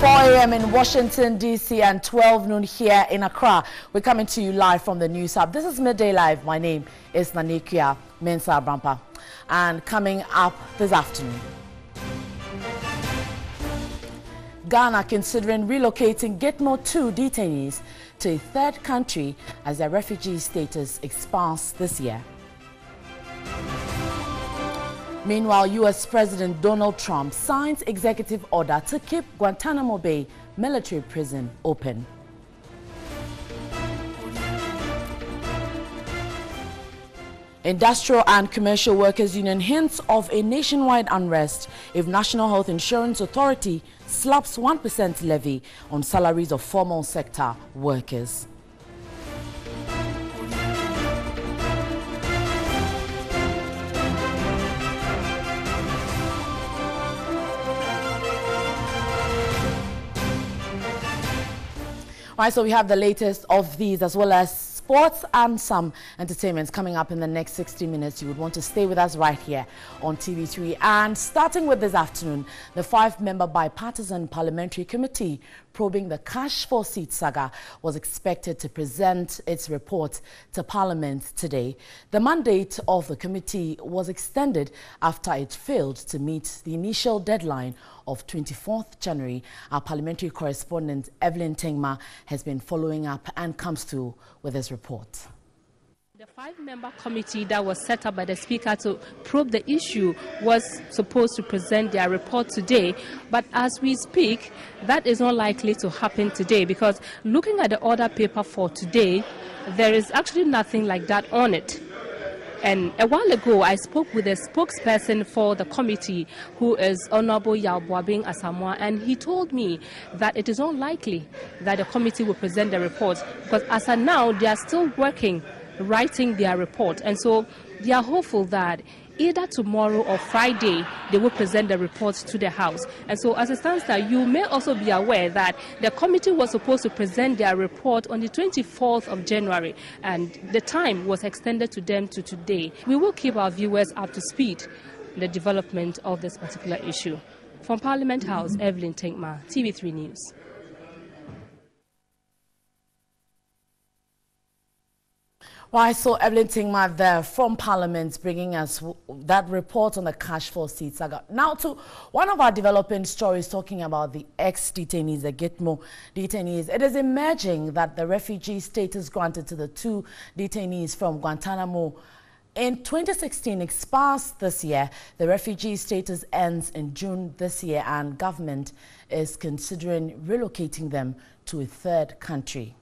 4 a.m. in Washington, D.C. and 12 noon here in Accra. We're coming to you live from the News Hub. This is Midday Live. My name is Nanikia Mensah Brampa. And coming up this afternoon, Ghana considering relocating Gitmo 2 detainees to a third country as their refugee status expires this year. Meanwhile, U.S. President Donald Trump signs executive order to keep Guantanamo Bay military prison open. Industrial and Commercial Workers Union hints of a nationwide unrest if National Health Insurance Authority slaps 1% levy on salaries of formal sector workers. All right, so we have the latest of these as well as sports and some entertainments coming up in the next 60 minutes. You would want to stay with us right here on TV3. And starting with this afternoon, the 5-member bipartisan parliamentary committee probing the cash for seat saga was expected to present its report to Parliament today. The mandate of the committee was extended after it failed to meet the initial deadline of 24th January. Our parliamentary correspondent Evelyn Tengma has been following up and comes through with his report. The 5-member committee that was set up by the Speaker to probe the issue was supposed to present their report today, but as we speak, that is not likely to happen today because looking at the order paper for today, there is actually nothing like that on it. And a while ago, I spoke with a spokesperson for the committee, who is Honorable Yalboabing Asamoah, and he told me that it is unlikely that the committee will present the report because as of now, they are still writing their report. And so they are hopeful that either tomorrow or Friday, they will present the report to the House. And so as it stands there, you may also be aware that the committee was supposed to present their report on the 24th of January, and the time was extended to them to today. We will keep our viewers up to speed on the development of this particular issue. From Parliament House, Evelyn Tengma, TV3 News. Well, I saw Evelyn Tengma there from Parliament bringing us that report on the cash for seat saga. Now to one of our developing stories talking about the ex-detainees, the Gitmo detainees. It is emerging that the refugee status granted to the 2 detainees from Guantanamo in 2016 expires this year. The refugee status ends in June this year and government is considering relocating them to a third country.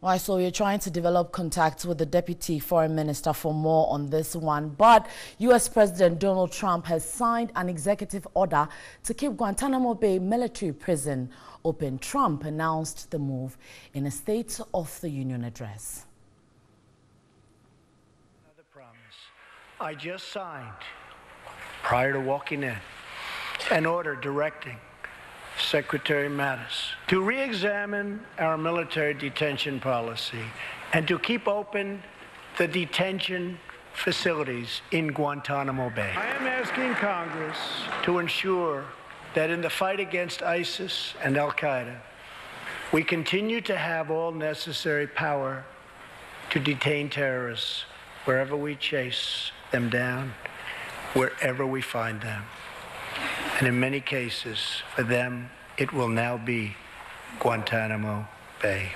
Right, so we're trying to develop contacts with the Deputy Foreign Minister for more on this one. But U.S. President Donald Trump has signed an executive order to keep Guantanamo Bay military prison open. Trump announced the move in a State of the Union address. Another promise. I just signed, prior to walking in, an order directing Secretary Mattis to re-examine our military detention policy and to keep open the detention facilities in Guantanamo Bay. I am asking Congress to ensure that in the fight against ISIS and Al-Qaeda, we continue to have all necessary power to detain terrorists wherever we chase them down, wherever we find them. And in many cases, for them, it will now be Guantanamo Bay.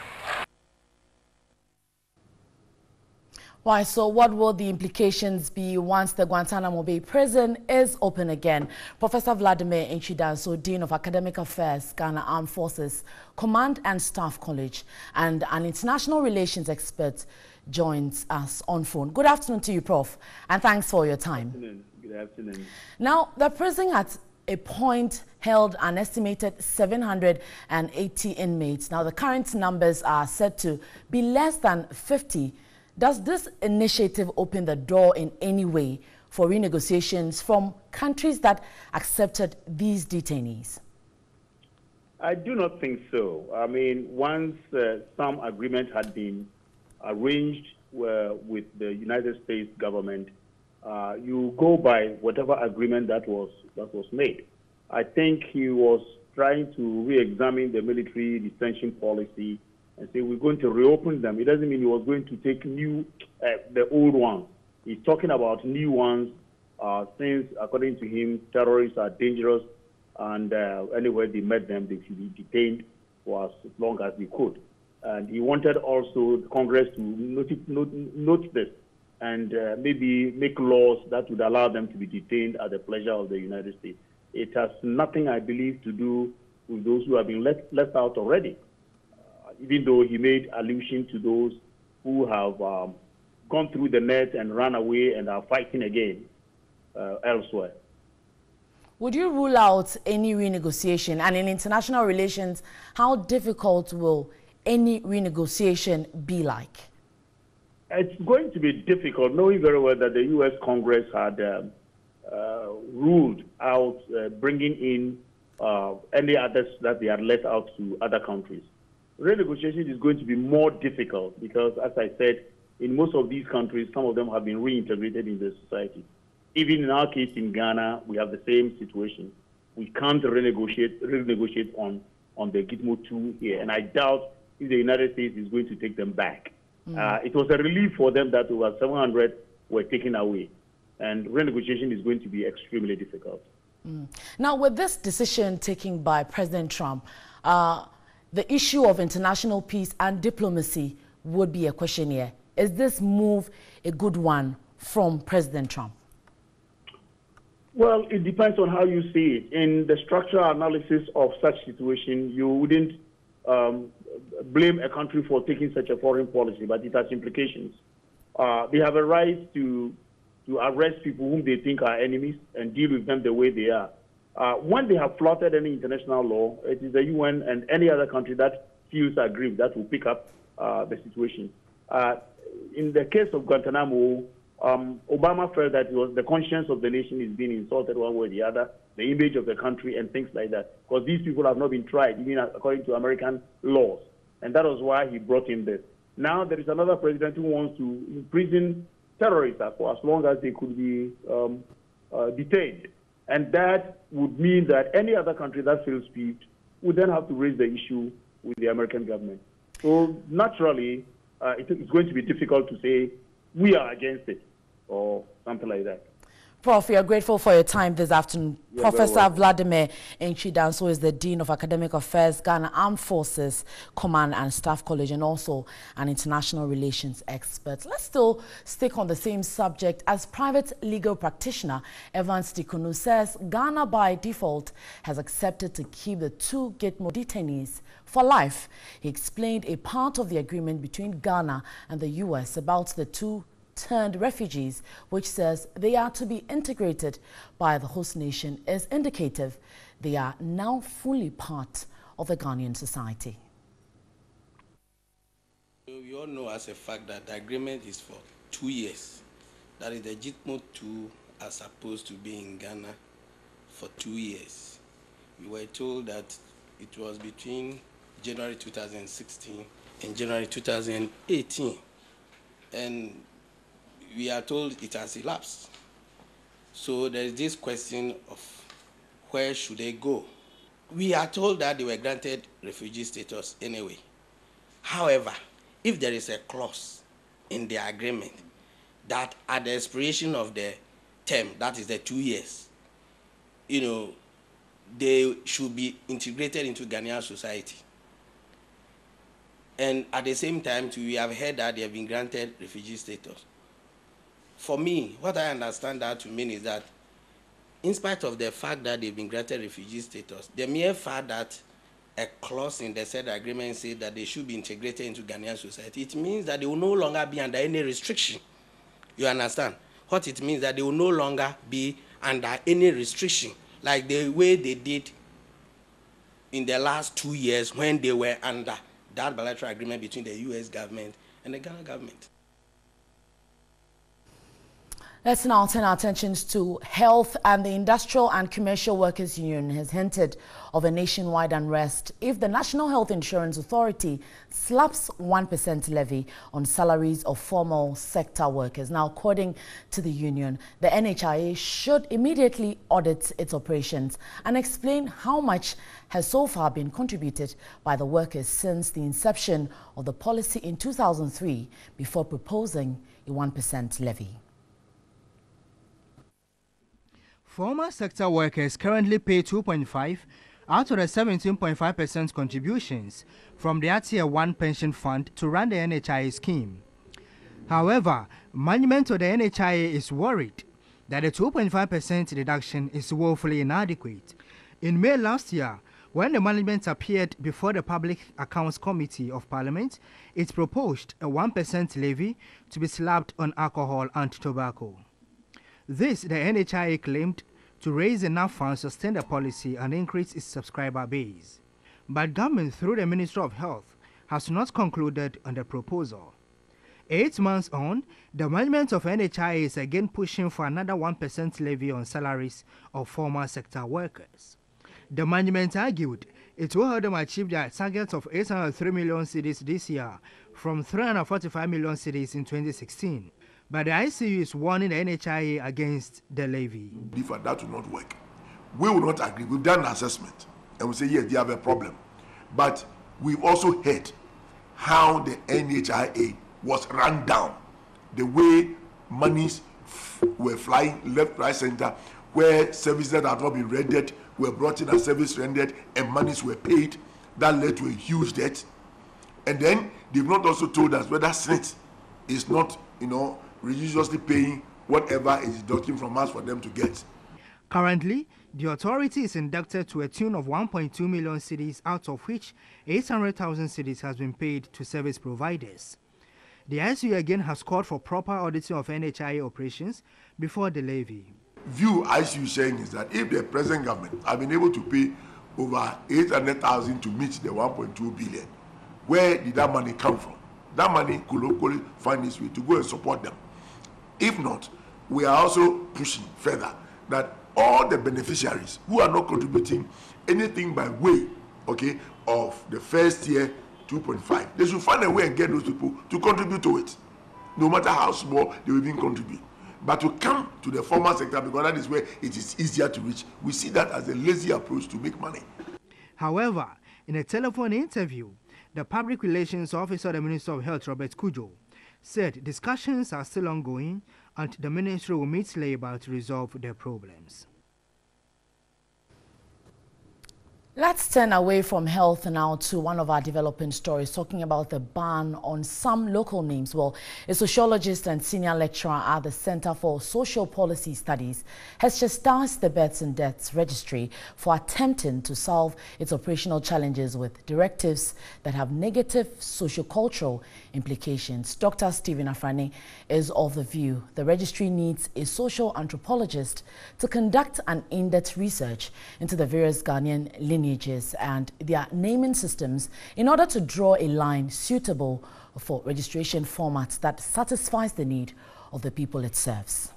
Why, so what will the implications be once the Guantanamo Bay prison is open again? Professor Vladimir Nchidanso, Dean of Academic Affairs, Ghana Armed Forces Command and Staff College, and an international relations expert joins us on phone. Good afternoon to you, Prof, and thanks for your time. Good afternoon. Good afternoon. Now, the prison at a point held an estimated 780 inmates. Now, the current numbers are said to be less than 50. Does this initiative open the door in any way for renegotiations from countries that accepted these detainees? I do not think so. I mean, once some agreement had been arranged with the United States government, you go by whatever agreement that was made. I think he was trying to re-examine the military detention policy and say we're going to reopen them. It doesn't mean he was going to take the old ones. He's talking about new ones since, according to him, terrorists are dangerous, and anywhere they met them, they should be detained for as long as they could. And he wanted also Congress to note this and maybe make laws that would allow them to be detained at the pleasure of the United States. It has nothing, I believe, to do with those who have been left out already, even though he made allusion to those who have gone through the net and run away and are fighting again elsewhere. Would you rule out any renegotiation? And in international relations, how difficult will any renegotiation be like? It's going to be difficult, knowing very well that the U.S. Congress had ruled out bringing in any others that they had let out to other countries. Renegotiation is going to be more difficult because, as I said, in most of these countries, some of them have been reintegrated in the society. Even in our case in Ghana, we have the same situation. We can't renegotiate on the Gitmo 2 here, and I doubt if the United States is going to take them back. It was a relief for them that over 700 were taken away, and renegotiation is going to be extremely difficult. Now, with this decision taken by President Trump, the issue of international peace and diplomacy would be a question here. Is this move a good one from President Trump? Well, it depends on how you see it. In the structural analysis of such situation, you wouldn't blame a country for taking such a foreign policy, but it has implications. They have a right to arrest people whom they think are enemies and deal with them the way they are. When they have flouted any international law, it is the UN and any other country that feels aggrieved that will pick up the situation. In the case of Guantanamo, Obama felt that it was the conscience of the nation is being insulted one way or the other, the image of the country and things like that, because these people have not been tried, even according to American laws. And that was why he brought in this. Now there is another president who wants to imprison terrorists for as long as they could be detained. And that would mean that any other country that feels peeved would then have to raise the issue with the American government. So naturally, it's going to be difficult to say we are against it or something like that. Prof, we are grateful for your time this afternoon. You're Professor Vladimir Nchi-Danso is the Dean of Academic Affairs, Ghana Armed Forces Command and Staff College, and also an international relations expert. Let's still stick on the same subject. As private legal practitioner, Evans Dikunu says Ghana by default has accepted to keep the two Gitmo detainees for life. He explained a part of the agreement between Ghana and the U.S. about the two turned refugees, which says they are to be integrated by the host nation, is indicative they are now fully part of the Ghanaian society. We all know as a fact that the agreement is for 2 years. That is, the Gitmo 2 are supposed to be in Ghana for 2 years. We were told that it was between January 2016 and January 2018. And we are told it has elapsed. So there is this question of where should they go? We are told that they were granted refugee status anyway. However, if there is a clause in the agreement that at the expiration of the term, that is the 2 years, they should be integrated into Ghanaian society. And at the same time, we have heard that they have been granted refugee status. For me, what I understand that to mean is that in spite of the fact that they've been granted refugee status, the mere fact that a clause in the said agreement says that they should be integrated into Ghanaian society, it means that they will no longer be under any restriction. You understand? What it means that they will no longer be under any restriction, like the way they did in the last 2 years when they were under that bilateral agreement between the U.S. government and the Ghana government. Let's now turn our attentions to health, and the Industrial and Commercial Workers Union has hinted of a nationwide unrest if the National Health Insurance Authority slaps 1% levy on salaries of formal sector workers. Now, according to the union, the NHIA should immediately audit its operations and explain how much has so far been contributed by the workers since the inception of the policy in 2003 before proposing a 1% levy. Formal sector workers currently pay 2.5 out of the 17.5% contributions from their Tier 1 pension fund to run the NHIA scheme. However, management of the NHIA is worried that the 2.5% deduction is woefully inadequate. In May last year, when the management appeared before the Public Accounts Committee of Parliament, it proposed a 1% levy to be slapped on alcohol and tobacco. This, the NHIA claimed, to raise enough funds to sustain the policy and increase its subscriber base. But government, through the Ministry of Health, has not concluded on the proposal. 8 months on, the management of NHIA is again pushing for another 1% levy on salaries of formal sector workers. The management argued it will help them achieve their target of 803 million cedis this year from 345 million cedis in 2016. But the ICU is warning the NHIA against the levy. If that will not work, we will not agree. We've done an assessment and we say, yes, they have a problem. But we've also heard how the NHIA was run down, the way monies were flying left, right, center, where services that had not been rendered were brought in as service rendered and monies were paid. That led to a huge debt. And then they've not also told us whether Senate is not, religiously paying whatever is deducting from us for them to get. Currently, the authority is inducted to a tune of 1.2 million cedis, out of which 800,000 cedis has been paid to service providers. The ICU again has called for proper auditing of NHIA operations before the levy. View ICU saying is that if the present government have been able to pay over 800,000 to meet the 1.2 billion, where did that money come from? That money could locally find its way to go and support them. If not, we are also pushing further that all the beneficiaries who are not contributing anything by way, of the first year 2.5, they should find a way and get those people to contribute to it, no matter how small they will even contribute. But to come to the formal sector, because that is where it is easier to reach, we see that as a lazy approach to make money. However, in a telephone interview, the Public Relations Officer of the Minister of Health, Robert Kujo, said discussions are still ongoing and the ministry will meet Labour to resolve their problems. Let's turn away from health now to one of our developing stories, talking about the ban on some local names. Well, a sociologist and senior lecturer at the Center for Social Policy Studies has chastised the Births and Deaths Registry for attempting to solve its operational challenges with directives that have negative socio-cultural implications. Dr. Stephen Afrani is of the view the registry needs a social anthropologist to conduct an in-depth research into the various Ghanaian lineages and their naming systems in order to draw a line suitable for registration formats that satisfies the need of the people it serves.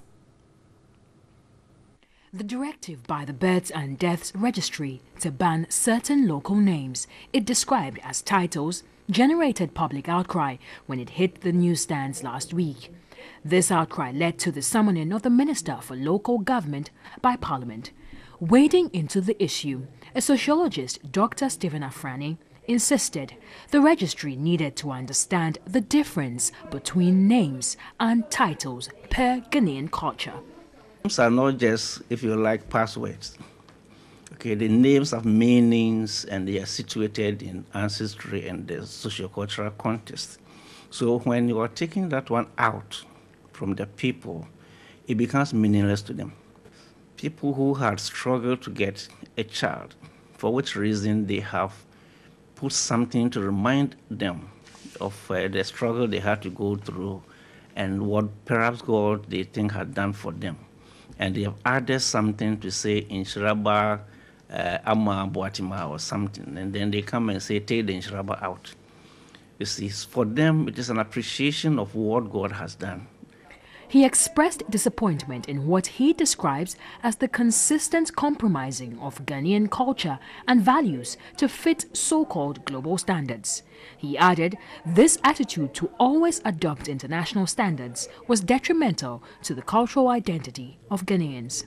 The directive by the Births and Deaths Registry to ban certain local names it described as titles generated public outcry when it hit the newsstands last week. This outcry led to the summoning of the Minister for Local Government by Parliament. Wading into the issue, a sociologist, Dr. Stephen Afrani, insisted the registry needed to understand the difference between names and titles per Ghanaian culture. Names are not just, if you like, passwords. The names have meanings and they are situated in ancestry and the socio-cultural context. So when you are taking that one out from the people, it becomes meaningless to them. People who had struggled to get a child, for which reason they have put something to remind them of the struggle they had to go through and what perhaps God they think had done for them. And they have added something to say Inshiraba Ama Boatima or something, and then they come and say take the Inshiraba out. You see, for them it is an appreciation of what God has done. He expressed disappointment in what he describes as the consistent compromising of Ghanaian culture and values to fit so-called global standards. He added this attitude to always adopt international standards was detrimental to the cultural identity of Ghanaians.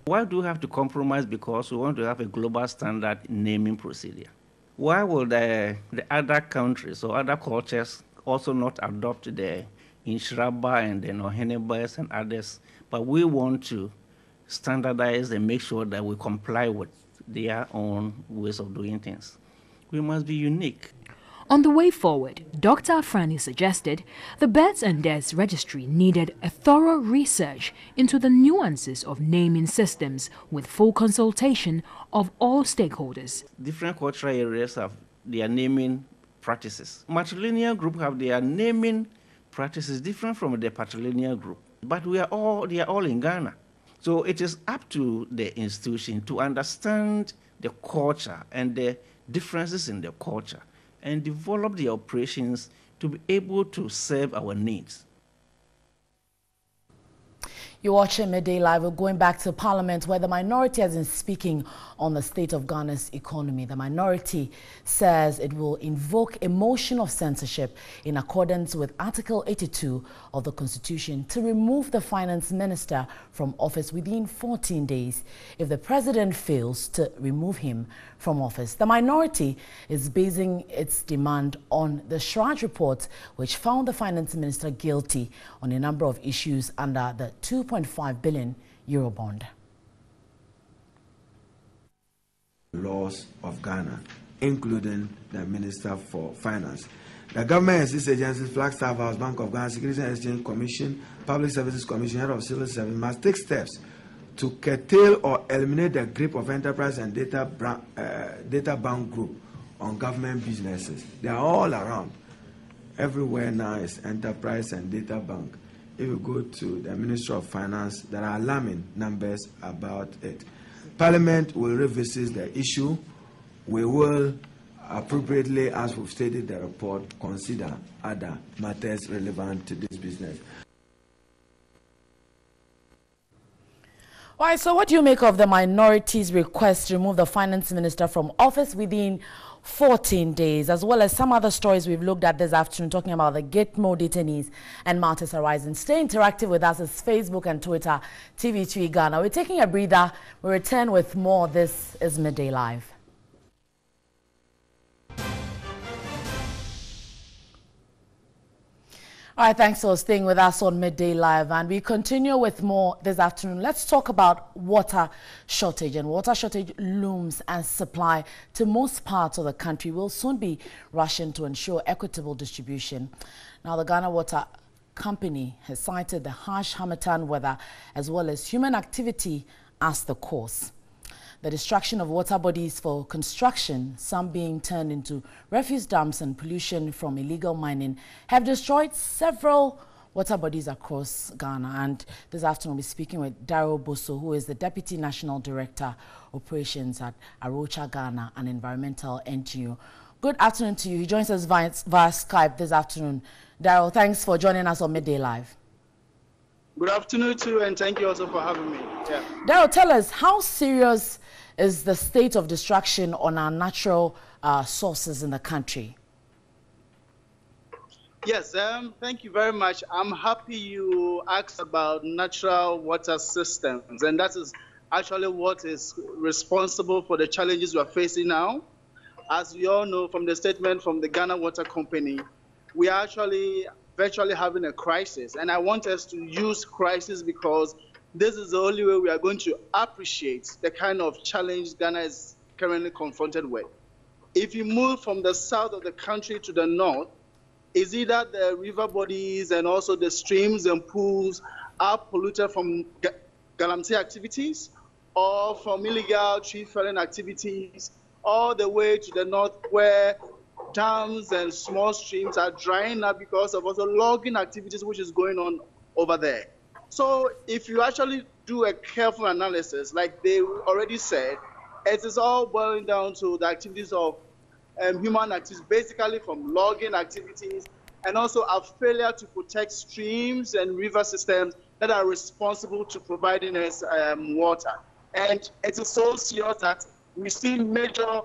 Why do we have to compromise because we want to have a global standard naming procedure? Why will the other countries or other cultures also not adopt the Inshraba and the Nohenebas and others, but we want to standardize and make sure that we comply with their own ways of doing things? We must be unique. On the way forward, Dr. Afrani suggested the Births and Deaths Registry needed a thorough research into the nuances of naming systems with full consultation of all stakeholders. Different cultural areas have their naming practices. Matrilineal group have their naming practices different from the patrilineal group, but they are all in Ghana. So it is up to the institution to understand the culture and the differences in the culture and develop the operations to be able to serve our needs. You're watching Midday Live. We're going back to Parliament, where the minority has been speaking on the state of Ghana's economy. The minority says it will invoke a motion of censorship in accordance with Article 82 of the Constitution to remove the finance minister from office within 14 days if the president fails to remove him from office. The minority is basing its demand on the Shraj report, which found the finance minister guilty on a number of issues under the 2.5 billion euro bond. Laws of Ghana, including the Minister for Finance. The government and its agencies, Flagstaff House, Bank of Ghana, Securities and Exchange Commission, Public Services Commission, Head of Civil Service, must take steps to curtail or eliminate the grip of enterprise and data bank group on government businesses. They are all around. Everywhere now is enterprise and data bank. If you go to the Ministry of Finance, there are alarming numbers about it. Parliament will revisit the issue. We will appropriately, as we've stated in the report, consider other matters relevant to this business. All right, so what do you make of the minority's request to remove the finance minister from office within 14 days, as well as some other stories we've looked at this afternoon, talking about the Gitmo detainees and matters arising? Stay interactive with us. It's Facebook and Twitter, TV3 Ghana. We're taking a breather. We return with more. This is Midday Live. All right, thanks for staying with us on Midday Live, and we continue with more this afternoon. Let's talk about water shortage, and water shortage looms as supply to most parts of the country will soon be rationed to ensure equitable distribution. Now, the Ghana Water Company has cited the harsh Harmattan weather as well as human activity as the cause. The destruction of water bodies for construction, some being turned into refuse dumps, and pollution from illegal mining have destroyed several water bodies across Ghana. And this afternoon we'll be speaking with Daryl Bosso, who is the Deputy National Director, Operations at Arocha Ghana, an environmental NGO. Good afternoon to you. He joins us via Skype this afternoon. Daryl, thanks for joining us on Midday Live. Good afternoon to you, and thank you also for having me. Yeah. Daryl, tell us, how serious is the state of destruction on our natural sources in the country? Yes, thank you very much. I'm happy you asked about natural water systems, and that is actually what is responsible for the challenges we are facing now. As we all know from the statement from the Ghana Water Company, we are actually virtually having a crisis, and I want us to use crisis because this is the only way we are going to appreciate the kind of challenge Ghana is currently confronted with. If you move from the south of the country to the north, it's either the river bodies and also the streams and pools are polluted from galamsey activities or from illegal tree felling activities, all the way to the north where dams and small streams are drying up because of also logging activities which is going on over there. So if you actually do a careful analysis, like they already said, it is all boiling down to the activities of human activities, basically from logging activities and also our failure to protect streams and river systems that are responsible to providing us water. And it is so serious that we see major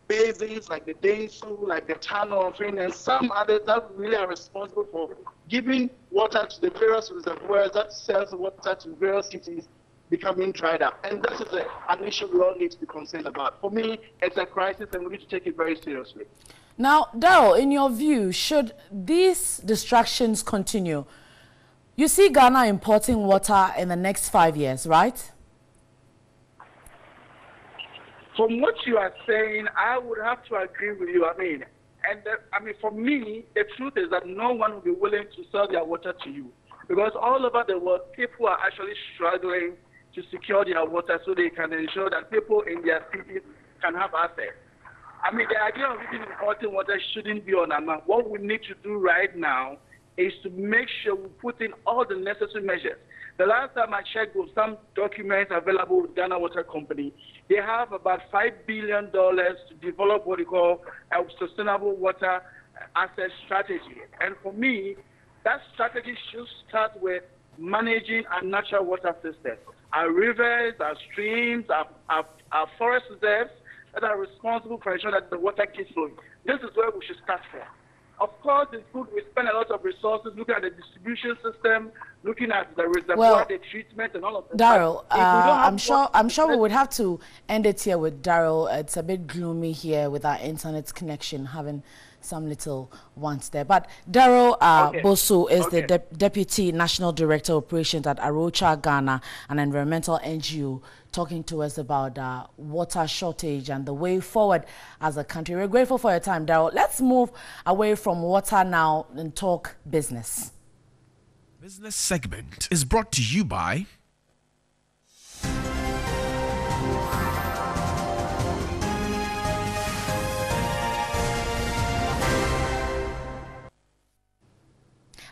basins like the Densu, like the Channel of Rain, and some others that really are responsible for giving water to the various reservoirs that sells water to various cities becoming dried up. And this is an issue we all need to be concerned about. For me, it's a crisis and we need to take it very seriously. Now, Daryl, in your view, should these distractions continue? You see Ghana importing water in the next 5 years, right? From what you are saying, I would have to agree with you. For me, the truth is that no one will be willing to sell their water to you, because all over the world, people are actually struggling to secure their water so they can ensure that people in their cities can have access. The idea of even importing water shouldn't be on our mind. What we need to do right now is to make sure we put in all the necessary measures. The last time I checked with some documents available with Ghana Water Company, they have about $5 billion to develop what we call a sustainable water asset strategy. And for me, that strategy should start with managing our natural water system. Our rivers, our streams, our forest reserves that are responsible for ensuring that the water keeps flowing. This is where we should start from. Of course, it's good we spend a lot of resources looking at the distribution system, looking at the reservoir, the treatment, and all of that. Daryl, I'm sure we would have to end it here with Daryl. It's a bit gloomy here with our internet connection having some little ones there. But Daryl Bosu is the Deputy National Director of Operations at Arocha Ghana, an environmental NGO, talking to us about water shortage and the way forward as a country. We're grateful for your time, Daryl. Let's move away from water now and talk business. Business segment is brought to you by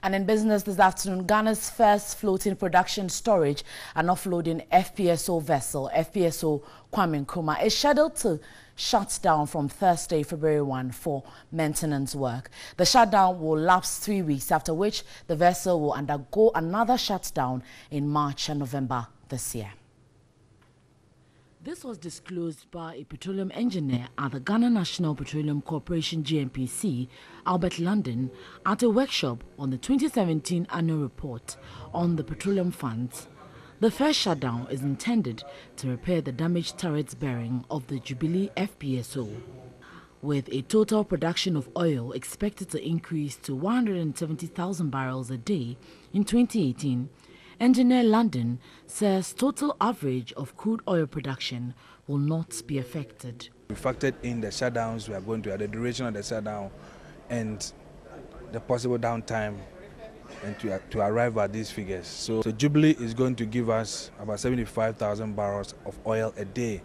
And in business this afternoon, Ghana's first floating production storage and offloading FPSO vessel, FPSO Kwame Nkrumah, is scheduled to shut down from Thursday, February 1 for maintenance work. The shutdown will lapse 3 weeks, after which the vessel will undergo another shutdown in March and November this year. This was disclosed by a petroleum engineer at the Ghana National Petroleum Corporation GNPC, Albert London, at a workshop on the 2017 annual report on the petroleum funds. The first shutdown is intended to repair the damaged turret bearing of the Jubilee FPSO, with a total production of oil expected to increase to 170,000 barrels a day in 2018. Engineer London says total average of crude oil production will not be affected. We factored in the shutdowns we are going to have, the duration of the shutdown and the possible downtime, and to arrive at these figures. So Jubilee is going to give us about 75,000 barrels of oil a day,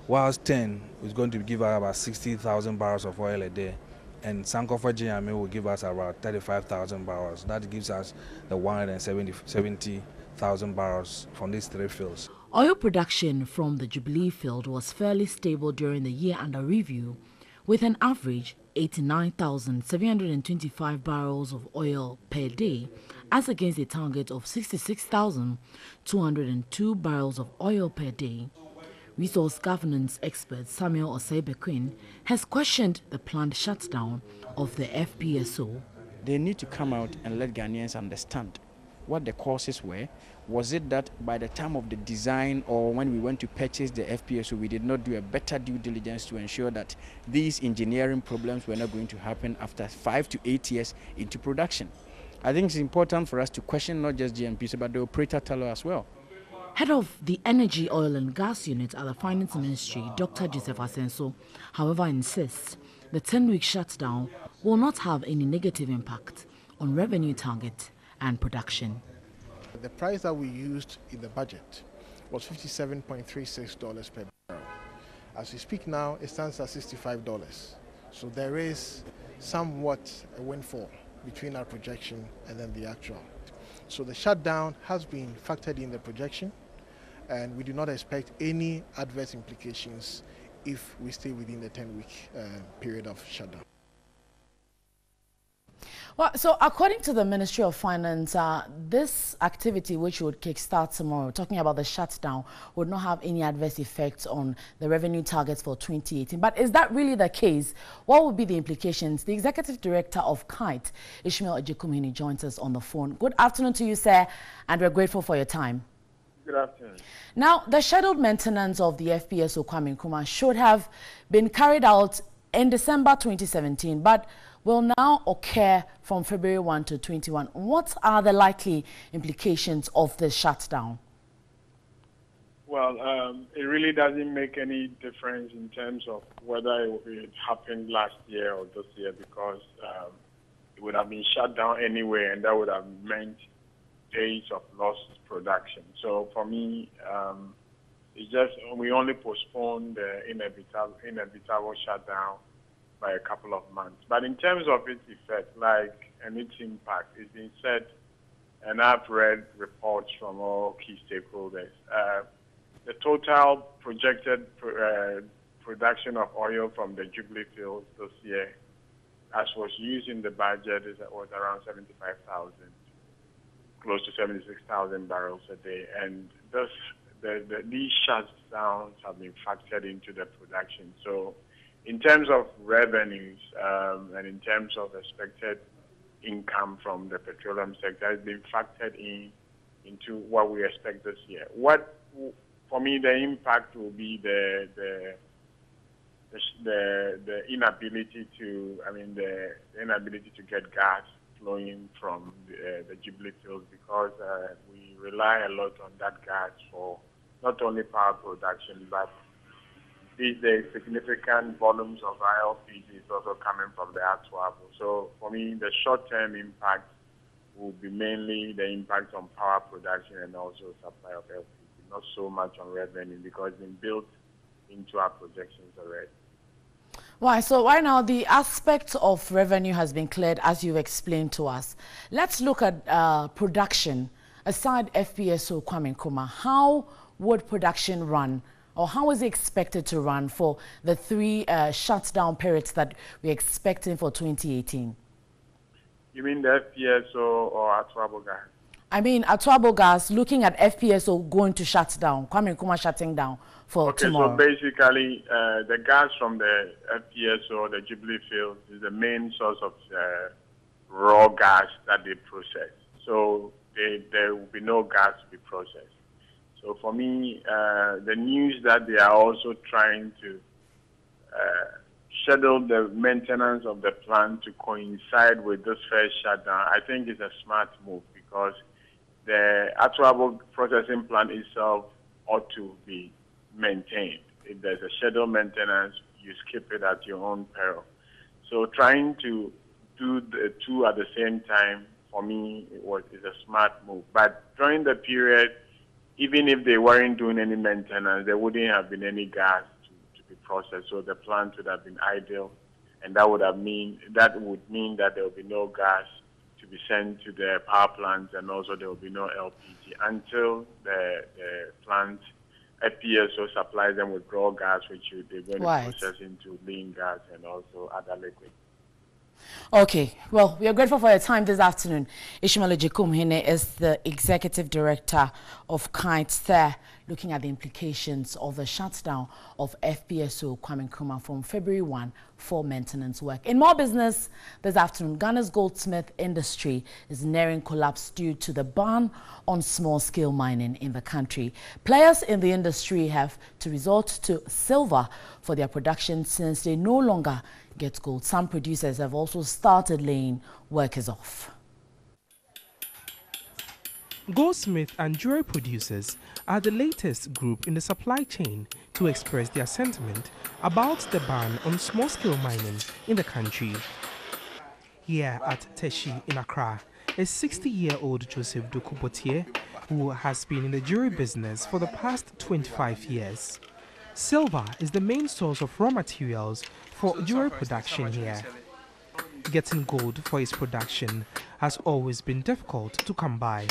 whilst 10 is going to give us about 60,000 barrels of oil a day. And Sankofa GMA will give us about 35,000 barrels. That gives us the 170,000 barrels from these three fields. Oil production from the Jubilee field was fairly stable during the year under review, with an average 89,725 barrels of oil per day, as against a target of 66,202 barrels of oil per day. Resource governance expert Samuel Osei-Bequin has questioned the planned shutdown of the FPSO. They need to come out and let Ghanaians understand what the causes were. Was it that by the time of the design or when we went to purchase the FPSO, we did not do a better due diligence to ensure that these engineering problems were not going to happen after 5 to 8 years into production? I think it's important for us to question not just GNPC, but the operator Tullow as well. Head of the Energy, Oil and Gas Unit at the Finance Ministry, Dr. Joseph Asenso, however, insists the 10-week shutdown will not have any negative impact on revenue target and production. The price that we used in the budget was $57.36 per barrel. As we speak now, it stands at $65. So there is somewhat a windfall between our projection and then the actual. So the shutdown has been factored in the projection, and we do not expect any adverse implications if we stay within the 10-week period of shutdown. Well, so according to the Ministry of Finance, this activity, which would kickstart tomorrow, talking about the shutdown, would not have any adverse effects on the revenue targets for 2018. But is that really the case? What would be the implications? The Executive Director of KITE, Ishmael Ejekumhene, joins us on the phone. Good afternoon to you, sir, and we're grateful for your time. Good afternoon. Now, the scheduled maintenance of the FPSO Kwame Nkrumah should have been carried out in December 2017, but will now occur from February 1 to 21. What are the likely implications of the shutdown? Well, it really doesn't make any difference in terms of whether it happened last year or this year, because it would have been shut down anyway, and that would have meant days of lost production. So for me, it's just we only postponed the inevitable shutdown by a couple of months. But in terms of its effect, and its impact, it's been said, and I've read reports from all key stakeholders. The total projected production of oil from the Jubilee fields this year, as was used in the budget, was around 75,000, close to 76,000 barrels a day. And these shutdowns have been factored into the production. So in terms of revenues and in terms of expected income from the petroleum sector, has been factored into what we expect this year. For me, the impact will be the inability to, the inability to get gas flowing from the Jubilee fields, because we rely a lot on that gas for not only power production, but the significant volumes of ILPG is also coming from the Atuabo. So for me, the short-term impact will be mainly the impact on power production and also supply of LPG, not so much on revenue, because it's been built into our projections already. Why? So right now, the aspect of revenue has been cleared, as you've explained to us. Let's look at production. Aside FPSO Kwame Nkrumah, how would production run, or how is it expected to run for the 3 shutdown periods that we're expecting for 2018? You mean the FPSO or Atuabo gas? I mean Atuabo gas, looking at FPSO going to shut down, Kwame Nkrumah shutting down for tomorrow. So basically, the gas from the FPSO, the Jubilee field, is the main source of raw gas that they process. So there will be no gas to be processed. So for me, the news that they are also trying to schedule the maintenance of the plant to coincide with this first shutdown, I think is a smart move, because the Atuabo processing plant itself ought to be maintained. If there's a scheduled maintenance, you skip it at your own peril. So trying to do the 2 at the same time, for me, is a smart move. But during the period, even if they weren't doing any maintenance, there wouldn't have been any gas to be processed. So the plant would have been idle, and that would mean that there will be no gas to be sent to the power plants, and also there will be no LPG until the plant FPSO supplies them with raw gas, which they're going to process into lean gas and also other liquids. Okay, well, we are grateful for your time this afternoon. Ishmael Ejekumhene is the Executive Director of KITE there, looking at the implications of the shutdown of FPSO Kwame Nkrumah from February 1 for maintenance work. In more business this afternoon, Ghana's goldsmith industry is nearing collapse due to the ban on small-scale mining in the country. Players in the industry have to resort to silver for their production since they no longer get gold. Some producers have also started laying workers off. Goldsmith and jewelry producers are the latest group in the supply chain to express their sentiment about the ban on small-scale mining in the country. Here at Teshi in Accra, a 60-year-old Joseph Dokubotier, who has been in the jewelry business for the past 25 years. Silver is the main source of raw materials for jewelry production here. Getting gold for his production has always been difficult to come by.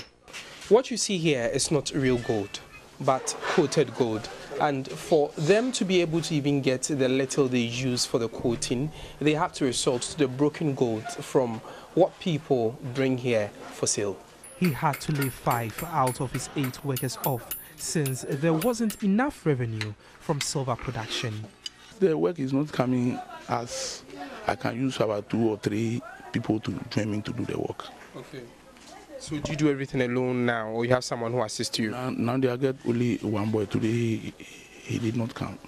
What you see here is not real gold, but coated gold. And for them to be able to even get the little they use for the coating, they have to resort to the broken gold from what people bring here for sale. He had to lay 5 out of his 8 workers off since there wasn't enough revenue from silver production. The work is not coming as I can use about 2 or 3 people to join me to do the work. Okay. So do you do everything alone now, or you have someone who assists you? Now I get only one boy. Today he did not come.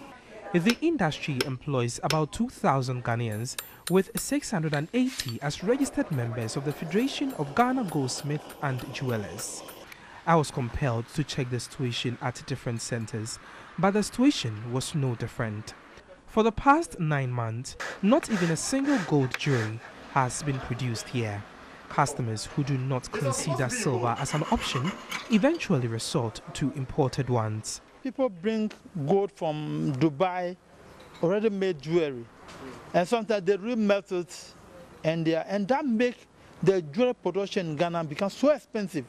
The industry employs about 2,000 Ghanaians, with 680 as registered members of the Federation of Ghana Goldsmiths and Jewelers. I was compelled to check the situation at different centers, but the situation was no different. For the past 9 months, not even a single gold jewelry has been produced here. Customers who do not consider silver as an option eventually resort to imported ones. People bring gold from Dubai, already made jewelry, and sometimes they remelt it, and that makes the jewelry production in Ghana become so expensive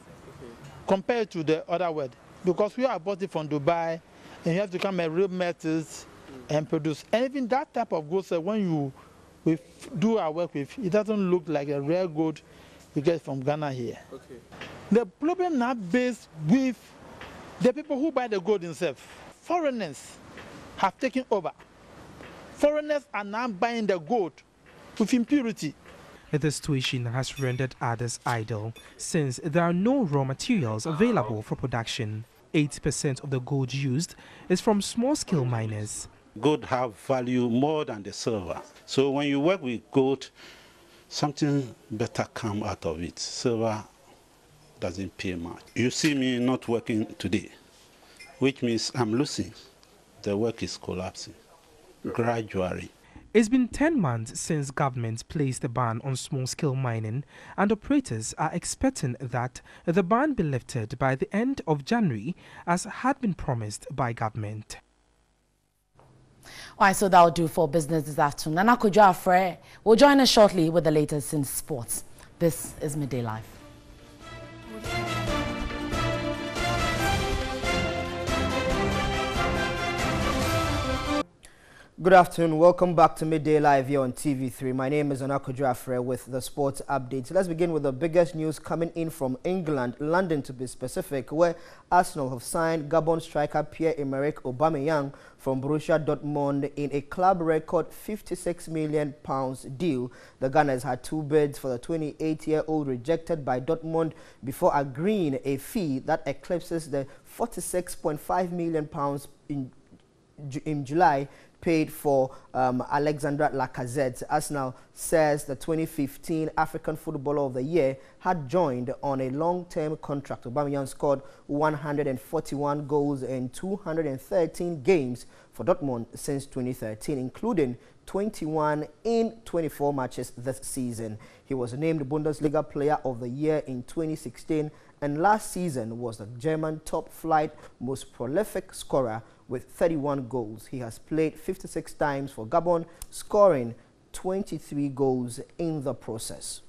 compared to the other world, because we are bought it from Dubai, and you have to come and remelt it and produce. And even that type of gold, when we do our work with, it doesn't look like a rare gold you get from Ghana here. Okay. The problem now based with the people who buy the gold themselves. Foreigners have taken over. Foreigners are now buying the gold with impurity. The situation has rendered others idle since there are no raw materials available for production. 80% of the gold used is from small-scale miners. Gold have value more than the silver. So when you work with gold, something better come out of it. Silver doesn't pay much. You see me not working today, which means I'm losing. The work is collapsing gradually. It's been 10 months since government placed a ban on small-scale mining, and operators are expecting that the ban be lifted by the end of January, as had been promised by government. All right, so that will do for business this afternoon. Nana Kojo will join us shortly with the latest in sports. This is Midday Live. Good afternoon. Welcome back to Midday Live here on TV3. My name is Nana Kojo with the sports updates. Let's begin with the biggest news coming in from England, London to be specific, where Arsenal have signed Gabon striker Pierre-Emerick Aubameyang from Borussia Dortmund in a club record £56 million deal. The Gunners had 2 bids for the 28-year-old rejected by Dortmund before agreeing a fee that eclipses the £46.5 million in July paid for Alexandre Lacazette. Arsenal says the 2015 African Footballer of the Year had joined on a long-term contract. Aubameyang scored 141 goals in 213 games for Dortmund since 2013, including 21 in 24 matches this season. He was named Bundesliga Player of the Year in 2016, and last season was the German top-flight most prolific scorer with 31 goals. He has played 56 times for Gabon, scoring 23 goals in the process.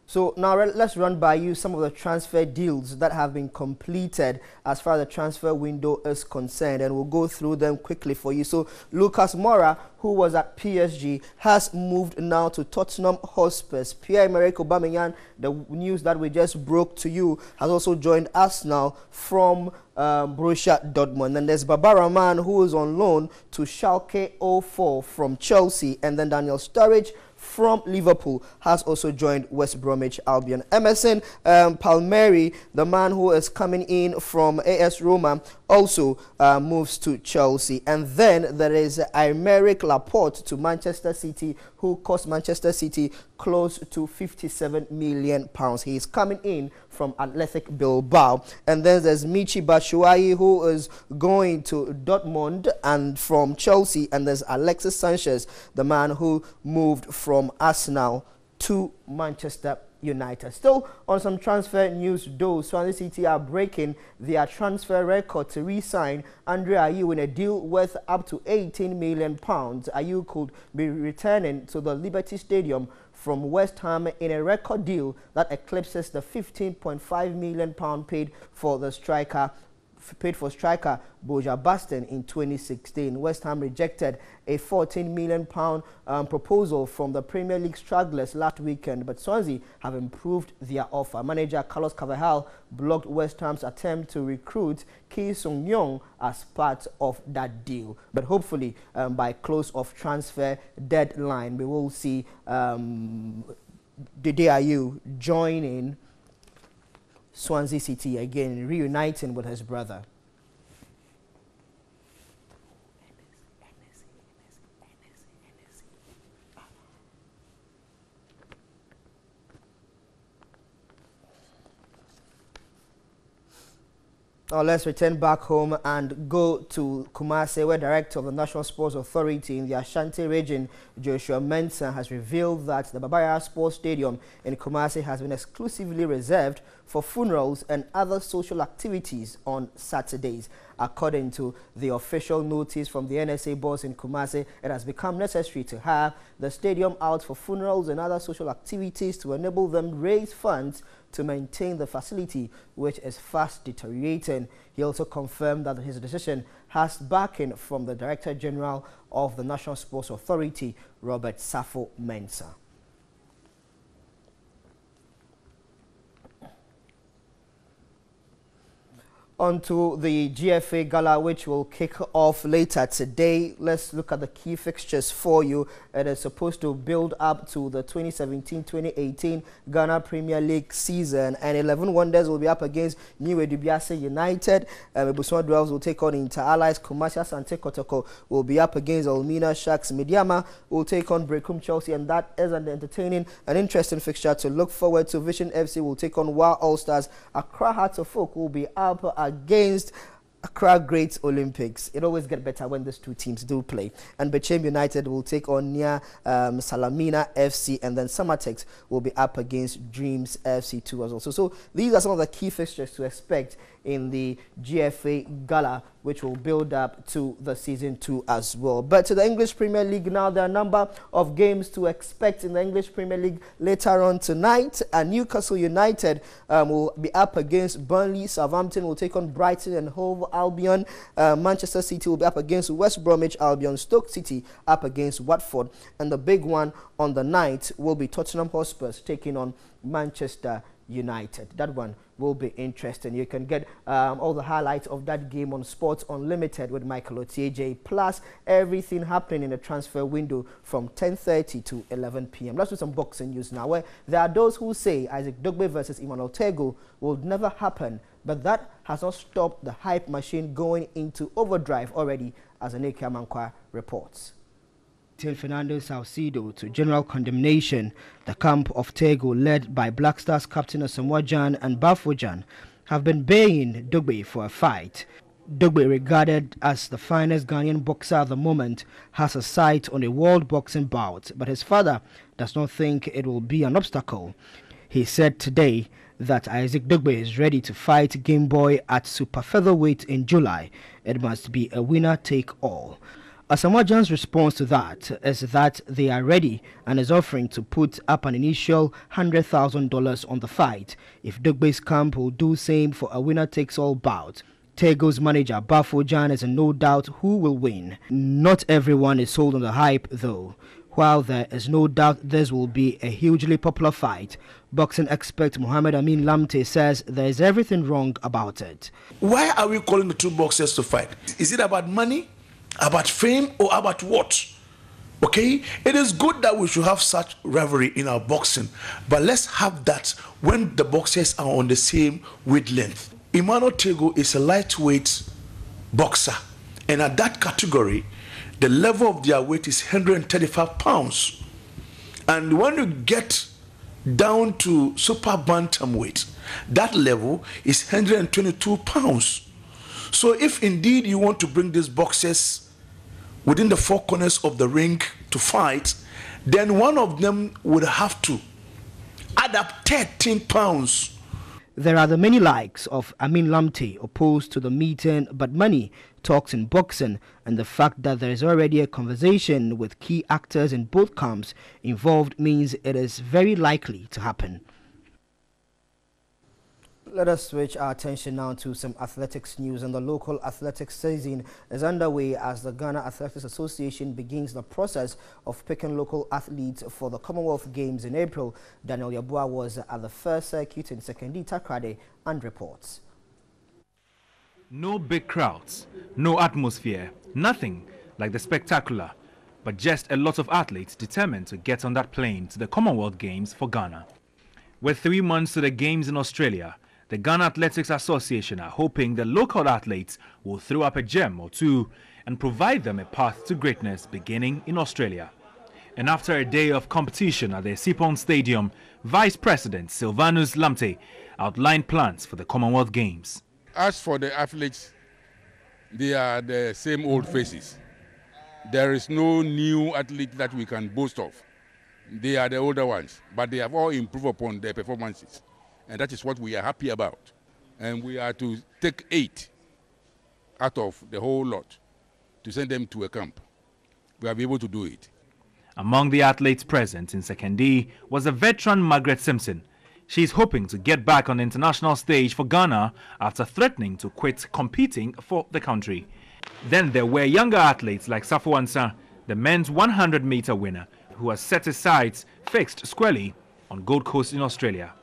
So now let's run by you some of the transfer deals that have been completed as far as the transfer window is concerned, and we'll go through them quickly for you. So Lucas Moura, who was at PSG, has moved now to Tottenham Hotspur. Pierre-Emerick Aubameyang, the news that we just broke to you, has also joined Arsenal from Borussia Dortmund. And there's Baba Rahman, who is on loan to Schalke 04 from Chelsea, and then Daniel Sturridge from Liverpool has also joined West Bromwich Albion. Emerson Palmieri, the man who is coming in from AS Roma, also moves to Chelsea. And then there is Aymeric Laporte to Manchester City, who cost Manchester City close to £57 million. He is coming in from Athletic Bilbao. And then there's Michy Batshuayi, who is going to Dortmund and from Chelsea. And there's Alexis Sanchez, the man who moved from Arsenal to Manchester United. Still on some transfer news though, Swansea City are breaking their transfer record to re-sign Andre Ayew in a deal worth up to £18 million. Ayew could be returning to the Liberty Stadium from West Ham in a record deal that eclipses the £15.5 million paid for striker Boja Baston in 2016. West Ham rejected a £14 million proposal from the Premier League stragglers last weekend, but Swansea have improved their offer. Manager Carlos Carvajal blocked West Ham's attempt to recruit Ki Sung-yong as part of that deal. But hopefully, by close of transfer deadline, we will see Dede Ayew joining Swansea City again, reuniting with his brother. Now let's return back home and go to Kumasi, where Director of the National Sports Authority in the Ashanti region, Joshua Mensah, has revealed that the Baba Yara Sports Stadium in Kumasi has been exclusively reserved for funerals and other social activities on Saturdays. According to the official notice from the NSA boss in Kumasi, it has become necessary to have the stadium out for funerals and other social activities to enable them to raise funds to maintain the facility, which is fast deteriorating. He also confirmed that his decision has backing from the Director General of the National Sports Authority, Robert Safo Mensah. On to the GFA Gala, which will kick off later today. Let's look at the key fixtures for you. It is supposed to build up to the 2017-2018 Ghana Premier League season, and 11 Wonders will be up against New Edubiase United. Ebusua Dwells will take on Inter Allies. Kumasi Asante Kotoko will be up against Elmina Sharks. Midiama will take on Brekum Chelsea, and that is an entertaining and interesting fixture to look forward to. Vision FC will take on Wa All Stars. Accra Hearts of Folk will be up against Accra Great Olympics. It always gets better when these two teams do play. And Bechem United will take on Nia Salamina FC, and then Summertex will be up against Dreams FC 2 as well. So these are some of the key fixtures to expect in the GFA Gala, which will build up to the season 2 as well. But to the English Premier League now, there are a number of games to expect in the English Premier League later on tonight. And Newcastle United will be up against Burnley. Southampton will take on Brighton and Hove Albion. Manchester City will be up against West Bromwich Albion. Stoke City up against Watford. And the big one on the night will be Tottenham Hotspur taking on Manchester United. That one will be interesting. You can get all the highlights of that game on Sports Unlimited with Michael Otieje, plus everything happening in the transfer window from 10:30 to 11 p.m. Let's do some boxing news now, where there are those who say Isaac Dogbe versus Emmanuel Tego will never happen, but that has not stopped the hype machine going into overdrive already, as Aneke Amankwa reports. Till Fernando Salcido to general condemnation, the camp of Tego, led by Black Stars captain Asamoah Gyan and Bafo Gyan, have been baying Dogbe for a fight. Dogbe, regarded as the finest Ghanaian boxer at the moment, has a sight on a world boxing bout, but his father does not think it will be an obstacle. He said today that Isaac Dogbe is ready to fight Game Boy at super featherweight in July. It must be a winner take all. Asamoah Gyan's response to that is that they are ready and is offering to put up an initial $100,000 on the fight if Dogbe's camp will do same for a winner-takes-all bout. Tego's manager Bafo Gyan is in no doubt who will win. Not everyone is sold on the hype though. While there is no doubt this will be a hugely popular fight, boxing expert Mohamed Amin Lamte says there is everything wrong about it. Why are we calling the two boxers to fight? Is it about money, about fame, or about what? Okay, it is good that we should have such rivalry in our boxing, but let's have that when the boxers are on the same wavelength. Emmanuel Tego is a lightweight boxer, and at that category, the level of their weight is 135 pounds. And when you get down to super bantamweight, that level is 122 pounds. So if indeed you want to bring these boxers within the four corners of the ring to fight, then one of them would have to add up 13 pounds. There are the many likes of Amin Lamte opposed to the meeting, but money talks in boxing, and the fact that there is already a conversation with key actors in both camps involved means it is very likely to happen. Let us switch our attention now to some athletics news, and the local athletics season is underway as the Ghana Athletics Association begins the process of picking local athletes for the Commonwealth Games in April. Daniel Yabua was at the first circuit in Sekondi Takoradi and reports. No big crowds, no atmosphere, nothing like the spectacular, but just a lot of athletes determined to get on that plane to the Commonwealth Games for Ghana. With 3 months to the Games in Australia, the Ghana Athletics Association are hoping the local athletes will throw up a gem or two and provide them a path to greatness beginning in Australia. And after a day of competition at the Sipon Stadium, Vice President Sylvanus Lamte outlined plans for the Commonwealth Games. As for the athletes, they are the same old faces. There is no new athlete that we can boast of. They are the older ones, but they have all improved upon their performances. And that is what we are happy about. And we are to take 8 out of the whole lot to send them to a camp. We are able to do it. Among the athletes present in Sekondi was a veteran Margaret Simpson. She is hoping to get back on the international stage for Ghana after threatening to quit competing for the country. Then there were younger athletes like Safo Ansah, the men's 100-meter winner, who has set his sights fixed squarely on Gold Coast in Australia.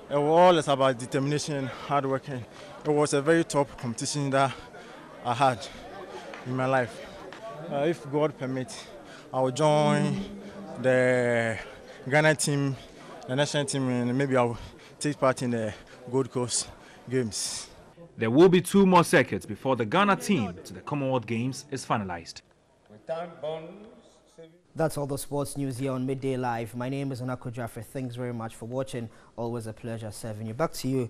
It was all about determination, hard working. It was a very tough competition that I had in my life. If God permits, I will join the Ghana team, the national team, and maybe I will take part in the Gold Coast Games. There will be 2 more circuits before the Ghana team to the Commonwealth Games is finalized. That's all the sports news here on Midday Live. My name is Onako Jaffe. Thanks very much for watching. Always a pleasure serving you. Back to you,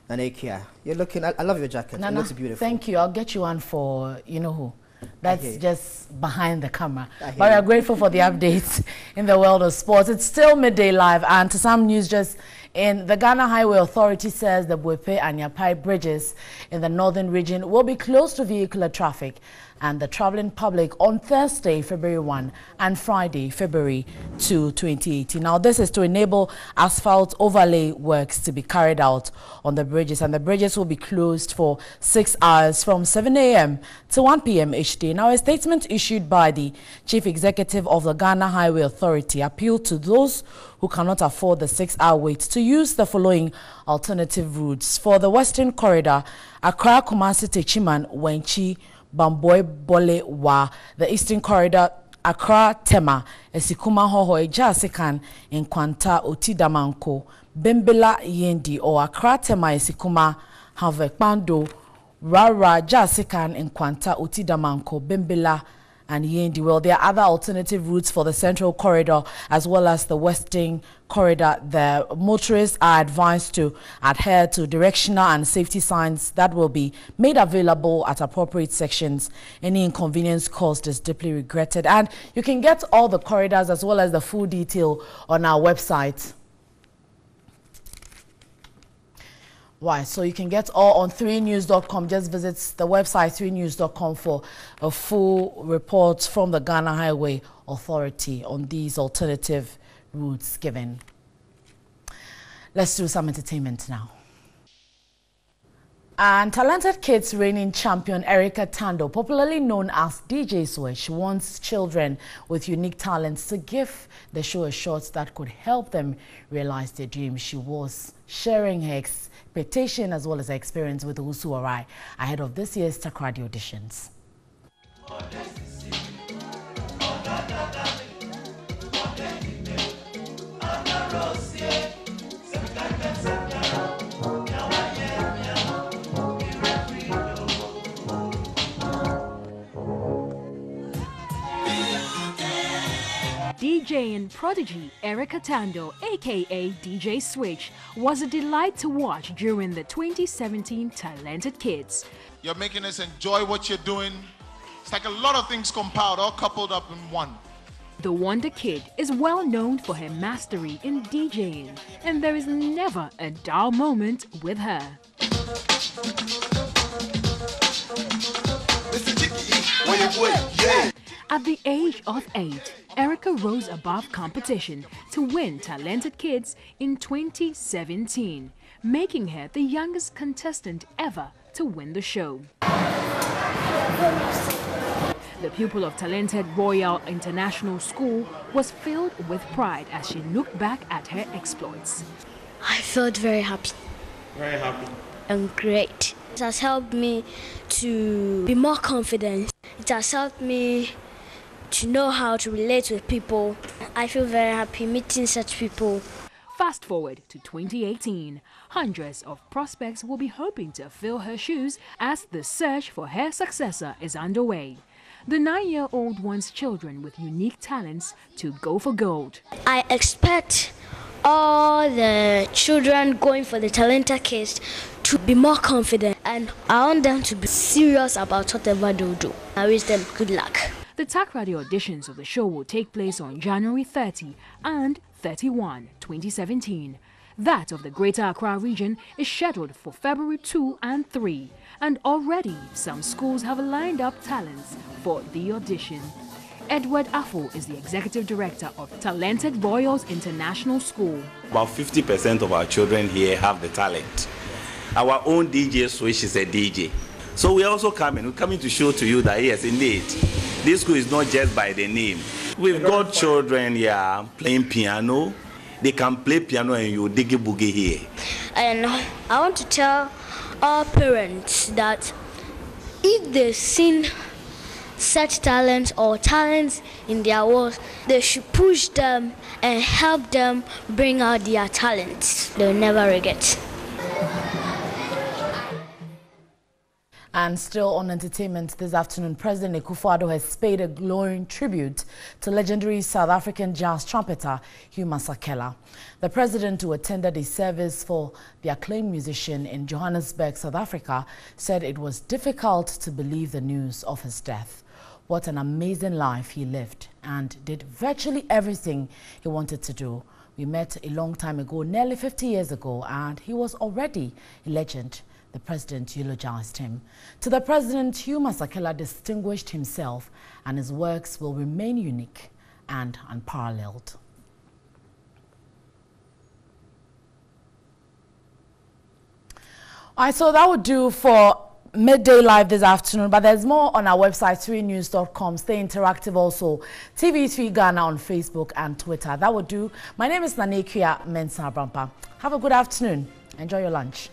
Nanekia. You're looking, I love your jacket. Nana, it looks beautiful. Thank you. I'll get you one for you know who. That's just behind the camera. But we are grateful for the updates in the world of sports. It's still Midday Live, and to some news just in the Ghana Highway Authority says the Boepe and Yapai bridges in the northern region will be closed to vehicular traffic and the traveling public on Thursday, February 1 and Friday, February 2, 2018. Now, this is to enable asphalt overlay works to be carried out on the bridges, and the bridges will be closed for 6 hours from 7 a.m. to 1 p.m. each day. Now, a statement issued by the Chief Executive of the Ghana Highway Authority appealed to those who cannot afford the 6-hour wait to use the following alternative routes. For the Western Corridor, Accra, Kumasi, Techiman, Wenchi, Bamboy, Bole, Wa, the Eastern Corridor, Accra, Tema, Esikuma, Hoho, Ejasikan, Nkwanta, Otidamanko, Bembela, Yendi, or Accra, Tema, Esikuma, Havekpando, Rara, Jasikan, Nkwanta, Otidamanko, Bembela, and Yendi. Well, there are other alternative routes for the Central Corridor as well as the Western Corridor. The motorists are advised to adhere to directional and safety signs that will be made available at appropriate sections. Any inconvenience caused is deeply regretted. And you can get all the corridors as well as the full detail on our website. Why? So you can get all on 3news.com. Just visit the website 3news.com for a full report from the Ghana Highway Authority on these alternative routes given. Let's do some entertainment now. And talented kids reigning champion Erica Tando, popularly known as DJ Switch, wants children with unique talents to give the show a shot that could help them realize their dreams. She was sharing her expectation as well as her experience with the Usuarai ahead of this year's Takoradi auditions. DJ and prodigy Erica Tando, aka DJ Switch, was a delight to watch during the 2017 Talented Kids. You're making us enjoy what you're doing. It's like a lot of things compiled, all coupled up in one. The Wonder Kid is well known for her mastery in DJing, and there is never a dull moment with her. At the age of 8, Erica rose above competition to win Talented Kids in 2017, making her the youngest contestant ever to win the show. The pupil of Talented Royal International School was filled with pride as she looked back at her exploits. I felt very happy. Very happy. And great. It has helped me to be more confident. It has helped me to know how to relate with people. I feel very happy meeting such people. Fast forward to 2018, hundreds of prospects will be hoping to fill her shoes as the search for her successor is underway. The 9-year-old wants children with unique talents to go for gold. I expect all the children going for the Talented Kids to be more confident, and I want them to be serious about whatever they'll do. I wish them good luck. The Takrady auditions of the show will take place on January 30 and 31, 2017. That of the Greater Accra region is scheduled for February 2 and 3, and already some schools have lined up talents for the audition. Edward Affo is the Executive Director of Talented Royals International School. About 50% of our children here have the talent. Our own DJ Swish is a DJ. So we're also coming to show to you that yes, indeed, this school is not just by the name. We've got children here playing piano. They can play piano and you dig a boogie here. And I want to tell all parents that if they've seen such talents or talents in their world, they should push them and help them bring out their talents. They'll never regret. And still on entertainment this afternoon, President Akufo-Addo has paid a glowing tribute to legendary South African jazz trumpeter Hugh Masekela. The president, who attended a service for the acclaimed musician in Johannesburg, South Africa, said it was difficult to believe the news of his death. What an amazing life he lived and did virtually everything he wanted to do. We met a long time ago, nearly 50 years ago, and he was already a legend. The president eulogized him. To the president, Hugh Masekela distinguished himself, and his works will remain unique and unparalleled. All right, so that would do for Midday Live this afternoon, but there's more on our website, 3news.com. Stay interactive also. TV3 Ghana on Facebook and Twitter. That would do. My name is Nanekia Mensah Brampa. Have a good afternoon. Enjoy your lunch.